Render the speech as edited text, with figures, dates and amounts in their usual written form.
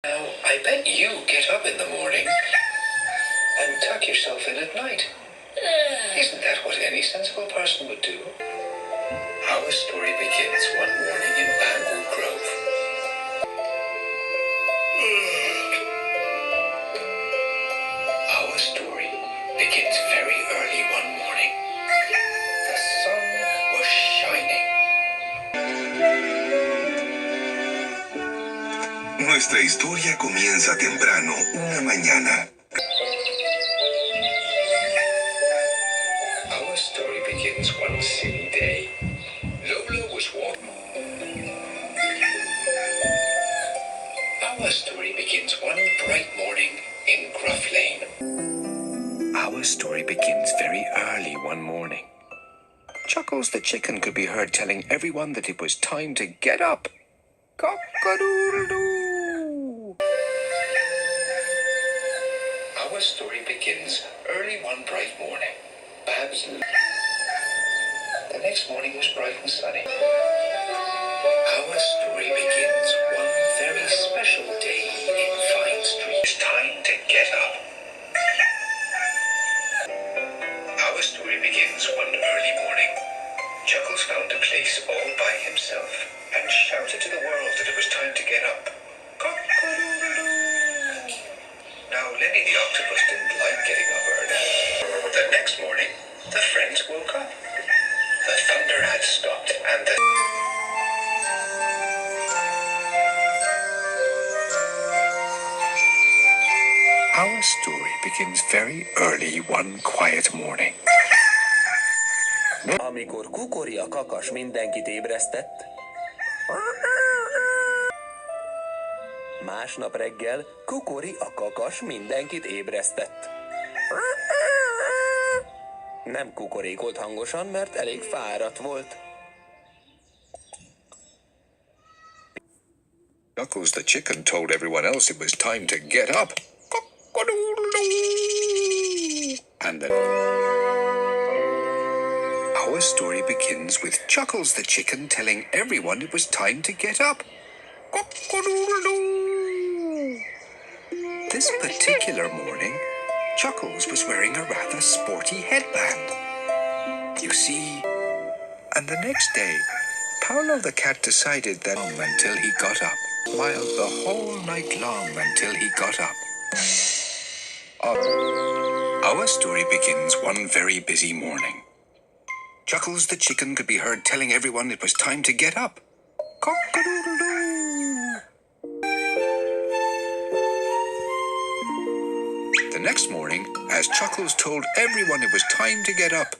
Now, I bet you get up in the morning and tuck yourself in at night. Isn't that what any sensible person would do? How a story begins one morning in Bamboo Grove. Our story begins very early one morning. The sun was shining. Nuestra historia comienza temprano una mañana. Our story begins one sunny day. Lola was walking. Our story begins one bright morning in Gruff Lane. Our story begins very early one morning. Chuckles the chicken could be heard telling everyone that it was time to get up. Cock-a-doodle-doo! Our story begins early one bright morning. The next morning was bright and sunny. Our story begins one very special day in Vine Street. It's time to get up. Our story begins one early morning. Chuckles found a place all by himself and shouted to the world that it was time to get up. Cock-a-doodle-doo! Now, Lenny the octopus didn't like getting up early. The next morning, the friends woke up. The thunder had stopped and the... Our story begins very early one quiet morning. Amikor Kukori a kakas mindenkit ébresztett, másnap reggel Kukori a kakas mindenkit ébresztett. Nem kukorékolt hangosan, mert elég fáradt volt. Chuckles the chicken told everyone else it was time to get up. And then our story begins with Chuckles the chicken telling everyone it was time to get up. This particular morning, Chuckles was wearing a rather sporty headband. You see, and the next day, Paolo the cat decided that until he got up, smiled the whole night long until he got up. Our story begins one very busy morning. Chuckles the chicken could be heard telling everyone it was time to get up. Cock-a-doodle-doo! The next morning, as Chuckles told everyone it was time to get up,